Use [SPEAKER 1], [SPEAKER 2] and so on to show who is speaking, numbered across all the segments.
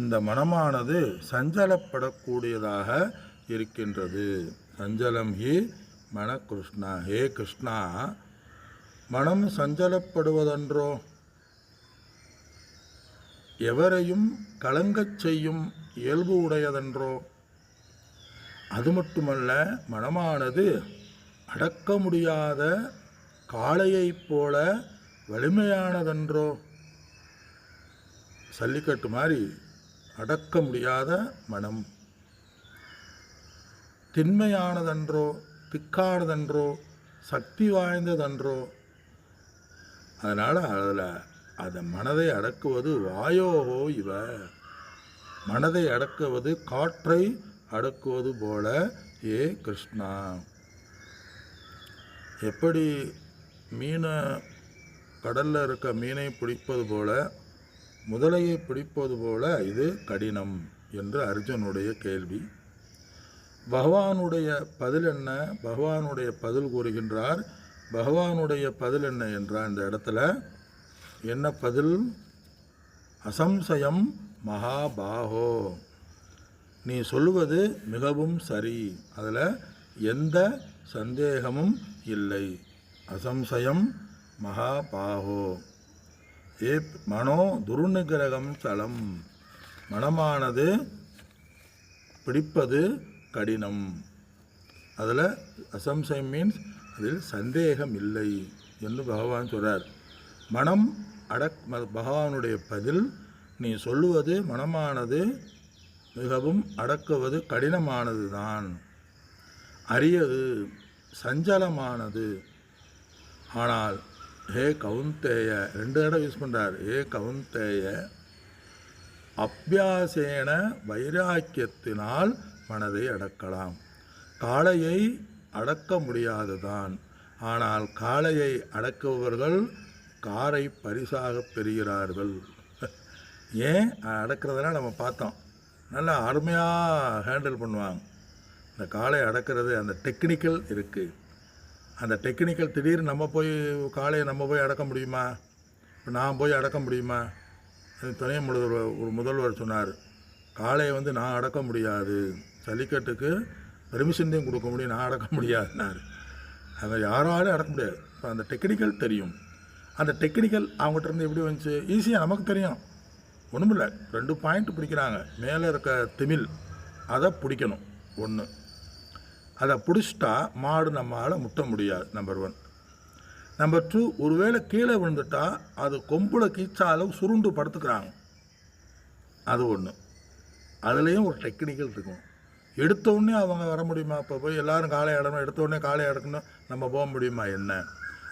[SPEAKER 1] இந்த மனமானது சஞ்சலப்படக்கூடியதாக இருக்கின்றது. சஞ்சலம் ஹி மன கிருஷ்ணா. ஹே கிருஷ்ணா, மனம் சஞ்சலப்படுவதன்றோ? எவரையும் கலங்கச் செய்யும் இயல்பு உடையதன்றோ? அது மட்டுமல்ல, மனமானது அடக்க முடியாத காளையைப் போல வலிமையானதன்றோ? சல்லிக்கட்டு மாதிரி அடக்க முடியாத மனம் திண்மையானதன்றோ, திக்கானதன்றோ, சக்தி வாய்ந்ததன்றோ? அதனால் அதை மனதை அடக்குவது வாயோகோ இவ. மனதை அடக்குவது காற்றை அடக்குவது போல ஏ கிருஷ்ணா. எப்படி மீனை கடலில் இருக்க மீனை பிடிப்பது போல, முதலையை பிடிப்பது போல இது கடினம் என்று அர்ஜுனுடைய கேள்வி. பகவானுடைய பதில் என்ன? பகவானுடைய பதில் கூறுகின்றார். பகவானுடைய பதில் என்ன என்றால், இந்த இடத்துல என்ன பதில்? அசம்சயம் மகாபாகோ, நீ சொல்லுவது மிகவும் சரி, அதில் எந்த சந்தேகமும் இல்லை. அசம்சயம் மகாபாகோ. ஏ மனோ துர்நிகிரகம் சலம், மனமானது பிடிப்பது கடினம். அதில் அசம்சயம் மீன்ஸ் அதில் சந்தேகம் இல்லை என்று பகவான் சொல்கிறார். மனம் பகவானுடைய பதில், நீ சொல்லுவது மனமானது மிகவும் அடக்குவது கடினமானது தான், அரியது, சஞ்சலமானது. ஆனால் ஹே கவுந்தேய, 2 இடம் யூஸ் பண்ணுறார். ஹே கவுந்தேய, அபியாசேன வைராக்கியத்தினால் மனதை அடக்கலாம். காளையை அடக்க முடியாதுதான், ஆனால் காளையை அடக்குபவர்கள் காரை பரிசாக பெறுகிறார்கள். ஏன் அடக்கிறதுனா நம்ம பார்த்தோம், நல்லா அருமையாக ஹேண்டில் பண்ணுவாங்க. இந்த காளையை அடக்கிறது அந்த டெக்னிக்கல் இருக்குது. அந்த டெக்னிக்கல் திடீர்னு நம்ம போய் காளையை நம்ம போய் அடக்க முடியுமா? இப்போ நான் போய் அடக்க முடியுமா? துணை ஒரு முதல்வர் சொன்னார், காளையை நான் அடக்க முடியாது, ஜல்லிக்கட்டுக்கு பெர்மிஷன்டையும் கொடுக்க முடியும், நான் அடக்க முடியாதுன்னாரு. அதை யாராலும் அடக்க முடியாது. இப்போ அந்த டெக்னிக்கல் தெரியும். அந்த டெக்னிக்கல் அவங்ககிட்ட இருந்து எப்படி வந்துச்சு? ஈஸியாக நமக்கு தெரியும், ஒன்றுமில்லை. 2 பாயிண்ட் பிடிக்கிறாங்க, மேலே இருக்க திமில் அதை பிடிக்கணும். 1, அதை பிடிச்சிட்டா மாடு நம்மளால் முட்ட முடியாது. நம்பர் 1. நம்பர் 2, ஒருவேளை கீழே விழுந்துட்டா அது கொம்பில் கீச்சாலும் சுருண்டு படுத்துக்கிறாங்க. அது 1. அதுலேயும் ஒரு டெக்னிக்கல் இருக்கும். எடுத்தோடனே அவங்க வர முடியுமா? இப்போ போய் எல்லோரும் காலை அடணும், எடுத்தோடனே காலை அடக்கணும், நம்ம போக முடியுமா? என்ன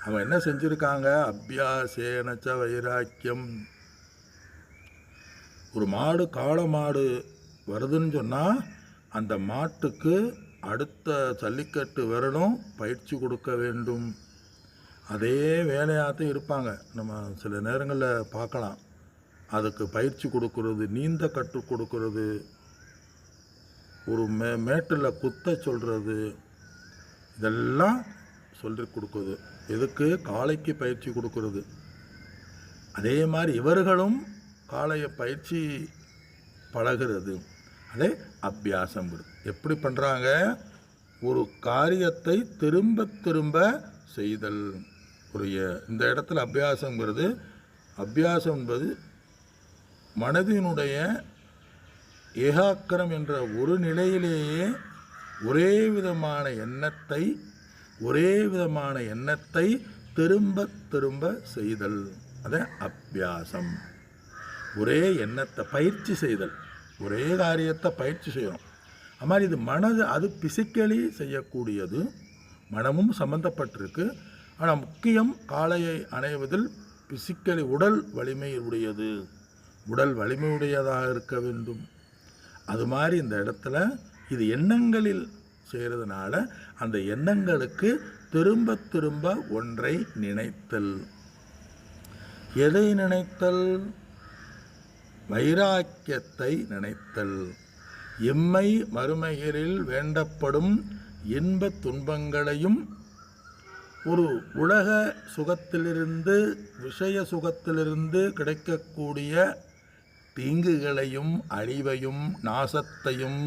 [SPEAKER 1] அவங்க என்ன செஞ்சுருக்காங்க? அபியாசேனச்ச வைராக்கியம். ஒரு மாடு, காளை மாடு வருதுன்னு சொன்னால் அந்த மாட்டுக்கு அடுத்த ஜல்லிக்கட்டு வரணும், பயிற்சி கொடுக்க வேண்டும். அதே வேலையாகத்தான் இருப்பாங்க. நம்ம சில நேரங்களில் பார்க்கலாம், அதுக்கு பயிற்சி கொடுக்கறது, நீந்த கற்றுக் கொடுக்கறது, ஒரு மேட்டில் குத்த சொல்கிறது, இதெல்லாம் சொல்லி கொடுக்குறது. எதுக்கு? காளைக்கு பயிற்சி கொடுக்கறது. அதே மாதிரி இவர்களும் காளையை பயிற்சி பழகிறது. அதே அபியாசம். எப்படி பண்ணுறாங்க? ஒரு காரியத்தை திரும்ப திரும்ப செய்தல். இந்த இடத்துல அபியாசம் என்பது மனதினுடைய ஏகாக்கிரம் என்ற ஒரு நிலையிலேயே ஒரே விதமான எண்ணத்தை திரும்ப திரும்ப செய்தல். அது அபியாசம். ஒரே எண்ணத்தை பயிற்சி செய்தல், ஒரே காரியத்தை பயிற்சி செய்யணும். அது மாதிரி இது மனது, அது பிசிக்கலி செய்யக்கூடியது, மனமும் சம்பந்தப்பட்டிருக்கு. ஆனால் முக்கியம் காளையை அணைவதில் பிசிக்கலி உடல் வலிமை உடையது, உடல் வலிமையுடையதாக இருக்க வேண்டும். அது மாதிரி இந்த இடத்துல இது எண்ணங்களில் செய்கிறதுனால அந்த எண்ணங்களுக்கு திரும்ப திரும்ப ஒன்றை நினைத்தல். எதை நினைத்தல்? வைராக்கியத்தை நினைத்தல். எம்மை மறுமையில் வேண்டப்படும் இன்ப துன்பங்களையும் ஒரு உலக சுகத்திலிருந்து, விஷய சுகத்திலிருந்து கிடைக்கக்கூடிய தீங்குகளையும் அழிவையும் நாசத்தையும்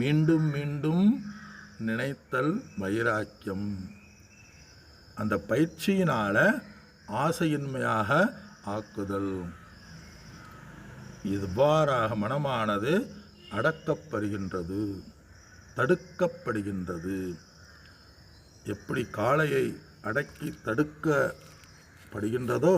[SPEAKER 1] மீண்டும் மீண்டும் நினைத்தல் வைராக்கியம். அந்த பயிற்சியினால் ஆசையின்மையாக ஆக்குதல். இவ்வாறாக மனமானது அடக்கப்படுகின்றது, தடுக்கப்படுகின்றது. எப்படி காளையை அடக்கி தடுக்கப்படுகின்றதோ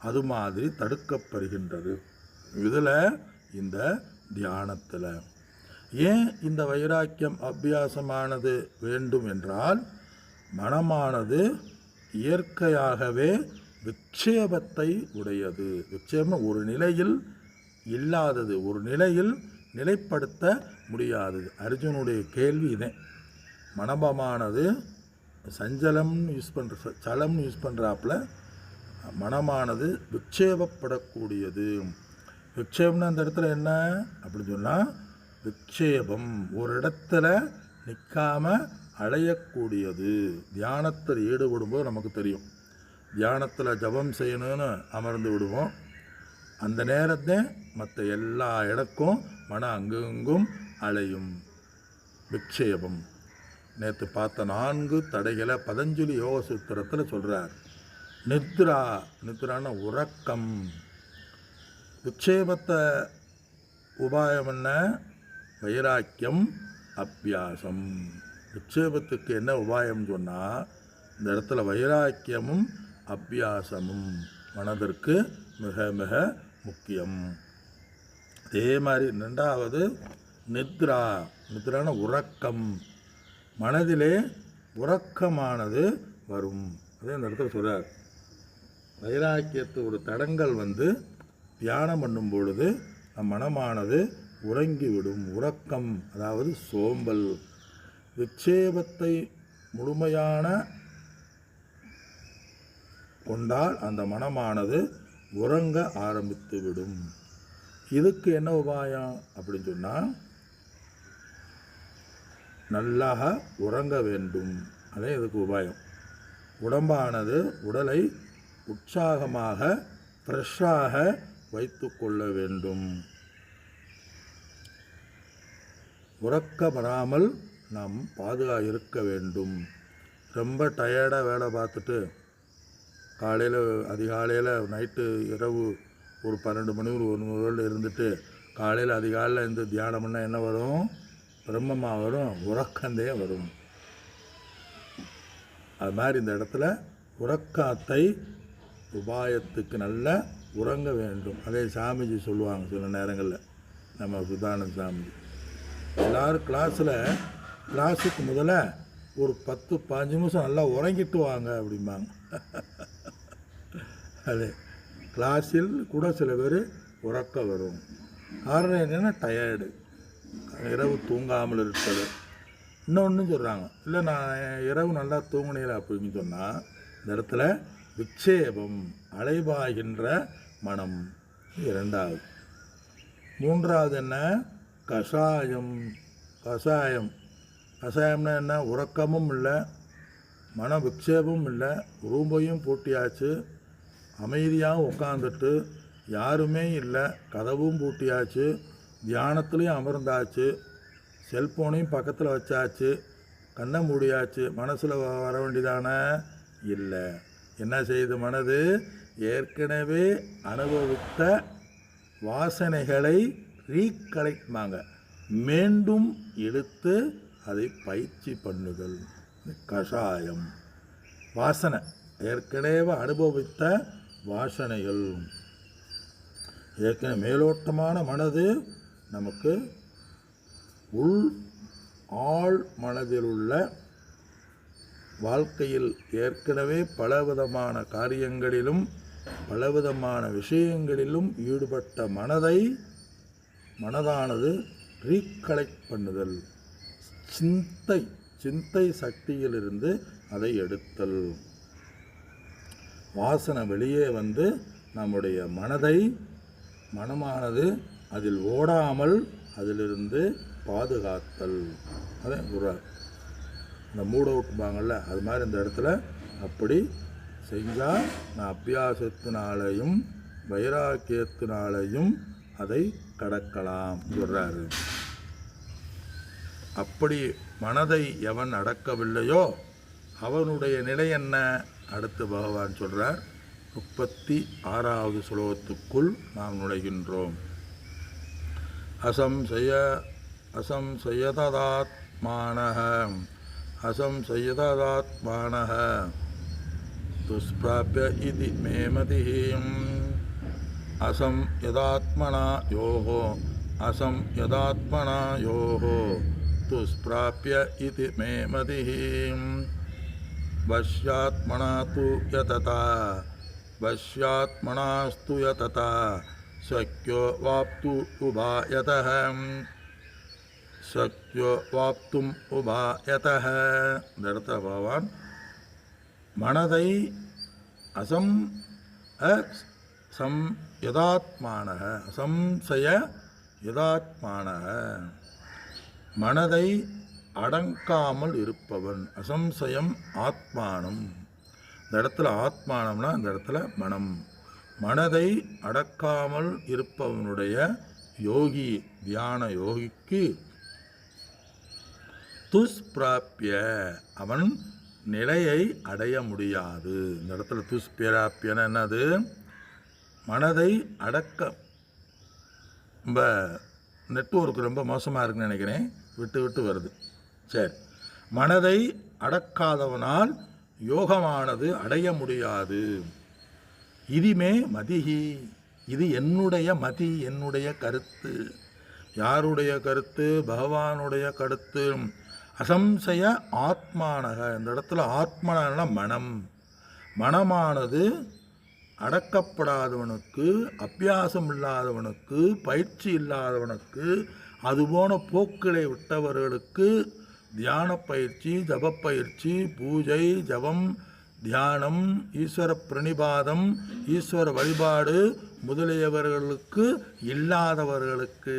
[SPEAKER 1] அது மாதிரி தடுக்கப்படுகின்றது இதில், இந்த தியானத்தில். ஏன் இந்த வைராக்கியம் அபியாசமானது வேண்டும் என்றால், மனமானது இயற்கையாகவே விக்ஷேபத்தை உடையது. விக்ஷேபம் ஒரு நிலையில் இல்லாதது, ஒரு நிலையில் நிலைப்படுத்த முடியாதது. அர்ஜுனுடைய கேள்வி இதே. மனமானது சஞ்சலம்னு சலம்னு யூஸ் பண்ணுறாப்புல மனமானது விக்ஷேபப்படக்கூடியது. விக்ஷேபம்னு அந்த இடத்துல என்ன அப்படின்னு சொன்னால், விக்ஷேபம் ஒரு இடத்துல நிற்காமல் அடையக்கூடியது. தியானத்தில் ஈடுபடும்போது நமக்கு தெரியும், தியானத்தில் ஜபம் செய்யணும்னு அமர்ந்து விடுவோம். அந்த நேரத்தை மற்ற எல்லா இடக்கும் மனம் அங்கெங்கும் அலையும். விக்ஷேபம். நேற்று பார்த்த 4 தடைகளை பதஞ்சலி யோக சூத்திரத்தில் சொல்கிறார். நித்ரான உறக்கம். விக்ஷேபத்தை உபாயம் என்ன? வைராக்கியம், அபியாசம். விக்ஷேபத்துக்கு என்ன உபாயம் சொன்னால், இந்த இடத்துல வைராக்கியமும் அபியாசமும் மனதிற்கு மிக மிக முக்கியம். அதே மாதிரி 2வது நித்ரான உறக்கம். மனதிலே உறக்கமானது வரும். அதே இந்த இடத்துல சொல்கிறார், வைராக்கியத்து ஒரு தடங்கள் தியானம் பண்ணும் பொழுது நம் மனமானது உறங்கிவிடும். உறக்கம் அதாவது சோம்பல். விக்ஷேபத்தை முழுமையான கொண்டால் அந்த மனமானது உறங்க ஆரம்பித்து விடும். இதுக்கு என்ன உபாயம் அப்படின்னு சொன்னால், நல்லா உறங்க வேண்டும். அதே இதுக்கு உபாயம். உடம்பானது உடலை உற்சாகமாக ஃப்ரெஷ்ஷாக வைத்து கொள்ள வேண்டும். உறக்கப்படாமல் நாம் இருக்க வேண்டும். ரொம்ப டயர்டாக வேலை பார்த்துட்டு காலையில் அதிகாலையில் நைட்டு இரவு ஒரு 12 மணி ஒரு 1 மணி இருந்துட்டு காலையில் அதிகாலையில் இருந்து தியானம் பண்ணால் என்ன வரும்? பிரம்மமாக வரும், உறக்கந்தே வரும். அது மாதிரி இந்த இடத்துல உறக்கத்தை உபாயத்துக்கு நல்ல உறங்க வேண்டும். அதே சாமிஜி சொல்லுவாங்க சில நேரங்களில், நம்ம சுதானந்த சாமிஜி. எல்லோரும் கிளாஸுக்கு முதல்ல ஒரு 10-15 நிமிஷம் நல்லா உறங்கிட்டு வாங்க அப்படிம்பாங்க. அதே கிளாஸில் கூட சில பேர் உறக்க வரும். காரணம் என்னென்னா டயர்டு, இரவு தூங்காமல் இருப்பது. இன்னொன்று சொல்கிறாங்க, இல்லை நான் இரவு நல்லா தூங்கினேன் அப்படின்னு சொன்னால், இந்த இடத்துல விக்ஷேபம் அலைபாய்கின்ற மனம். 2வது. 3வது என்ன? கஷாயம். கஷாயம்னா என்ன? உறக்கமும் இல்லை, மன விக்ஷேபமும் இல்லை, ரூம்பையும் பூட்டியாச்சு, அமைதியாகவும் உட்காந்துட்டு யாருமே இல்லை, கதவும் பூட்டியாச்சு, தியானத்துலேயும் அமர்ந்தாச்சு, செல்ஃபோனையும் பக்கத்தில் வச்சாச்சு, கண்ணை மூடியாச்சு. மனசில் வர வேண்டியதானே? இல்லை. என்ன செய்யுது மனது? ஏற்கனவே அனுபவித்த வாசனைகளை ரீகலெக்ட்மாங்க, மீண்டும் எடுத்து அதை பயிற்சி பண்ணுதல். கஷாயம். வாசனை, ஏற்கனவே அனுபவித்த வாசனைகள். ஏற்கனவே மேலோட்டமான மனது நமக்கு உள் ஆழ் மனதில் உள்ள வாழ்க்கையில் ஏற்கனவே பலவிதமான காரியங்களிலும் பலவிதமான விஷயங்களிலும் ஈடுபட்ட மனதானது ரீகலெக்ட் பண்ணுதல். சிந்தை சக்தியிலிருந்து அதை எடுத்தல். வாசனை வெளியே நம்முடைய மனமானது அதில் ஓடாமல் அதிலிருந்து பாதுகாத்தல். அதே இந்த மூட் அவுட்பாங்கள்ல, அது மாதிரி இந்த இடத்துல அப்படி செஞ்சால் நான் அபியாசத்தினாலையும் வைராக்கியத்தினாலையும் அதை கடக்கலாம் சொல்றாரு. அப்படி மனதை எவன் அடக்கவில்லையோ அவனுடைய நிலை என்ன? அடுத்து பகவான் சொல்றார். 36வது ஸ்லோகத்துக்குள் நாம் நுழைகின்றோம். அசம்சயதாத்மானஹ அசம்சயதாத்மானஹ துஷ்பிராப்ய இதி மே மதிஹி அசம்யதாத்மனா யோஹோ துஷ்பிராப்ய இதி மே மதிஹி வஷ்யாத்மனாஸ்து யததா சக்யோ வாப்தும் உபாயதஹ. இந்த இடத்துல பகவான் மனதை யதாத்மானஹ அசம்சய யதாத்மானஹ மனதை அடங்காமல் இருப்பவன். அசம்சயம் ஆத்மானம். இந்த இடத்துல ஆத்மானம்னா இந்த இடத்துல மனம். மனதை அடக்காமல் இருப்பவனுடைய யோகி, தியான யோகிக்கு துஷ்பிராப்ய அவன் நிலையை அடைய முடியாது. இந்த இடத்துல துஷ்பிராப்யன என்னது? மனதை அடக்க. ரொம்ப நெட்வொர்க் ரொம்ப மோசமாக இருக்குன்னு நினைக்கிறேன், விட்டு விட்டு வருது. சரி, மனதை அடக்காதவனால் யோகமானது அடைய முடியாது. இதுமே மதிஹி, இது என்னுடைய மதி, என்னுடைய கருத்து. யாருடைய கருத்து? பகவானுடைய கருத்து. அசம்சய ஆத்மானக. இந்த இடத்துல ஆத்மனா மனம். மனமானது அடக்கப்படாதவனுக்கு, அபியாசம் இல்லாதவனுக்கு, பயிற்சி இல்லாதவனுக்கு, அதுபோன போக்களை விட்டவர்களுக்கு தியான பயிற்சி, ஜபப்பயிற்சி, பூஜை, ஜபம், தியானம், ஈஸ்வர பிரணிபாதம், ஈஸ்வர வழிபாடு முதலியவர்களுக்கு இல்லாதவர்களுக்கு,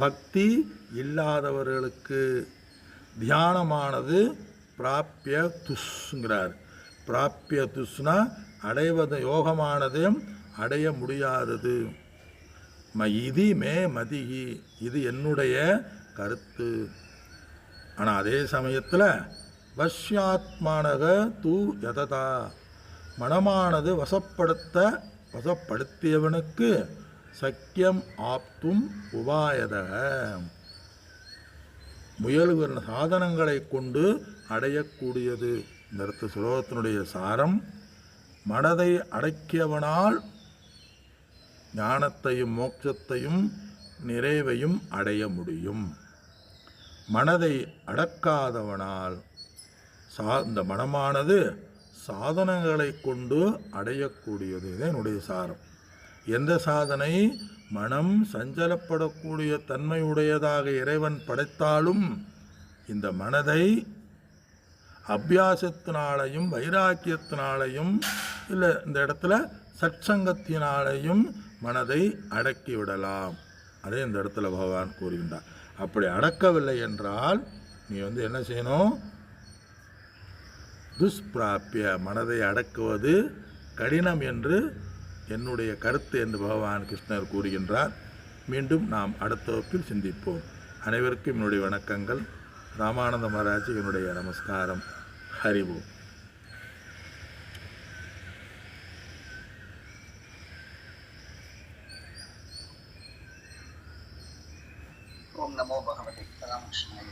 [SPEAKER 1] பக்தி இல்லாதவர்களுக்கு தியானமானது பிராப்பிய துஷ்ங்கிறார். பிராப்பிய துஷ்னா அடைவது, யோகமானது அடைய முடியாதது. இது மே மதிஹி, இது என்னுடைய கருத்து. ஆனால் அதே சமயத்தில் வஷ்யாத்மானக தூ யததா மனமானது வசப்படுத்தியவனுக்கு சக்கியம் ஆப்தும் உபாயதக முயல்கிற சாதனங்களை கொண்டு அடையக்கூடியது. இந்த இடத்து ஸ்லோகத்தினுடைய சாரம், மனதை அடக்கியவனால் ஞானத்தையும் மோட்சத்தையும் நிறைவையும் அடைய முடியும். மனதை அடக்காதவனால் இந்த மனமானது சாதனங்களை கொண்டு அடையக்கூடியது. இது என்னுடைய சாரம். எந்த சாதனை? மனம் சஞ்சலப்படக்கூடிய தன்மையுடையதாக இறைவன் படைத்தாலும் இந்த மனதை அபியாசத்தினாலையும் வைராக்கியத்தினாலையும் இல்லை இந்த இடத்துல சற்சங்கத்தினாலையும் மனதை அடக்கி விடலாம். அதே இந்த இடத்துல பகவான் கூறுகின்றார். அப்படி அடக்கவில்லை என்றால் நீ என்ன செய்யணும்? துஷ்பிராப்பிய மனதை அடக்குவது கடினம் என்று என்னுடைய கருத்து என்று பகவான் கிருஷ்ணர் கூறுகின்றார். மீண்டும் நாம் அடுத்த வகுப்பில் சிந்திப்போம். அனைவருக்கும் என்னுடைய வணக்கங்கள். ராமானந்த மகாராஜ் என்னுடைய நமஸ்காரம். ஹரிவோம்.
[SPEAKER 2] ஓம் நமோ பகவதே ராமகிருஷ்ணாய.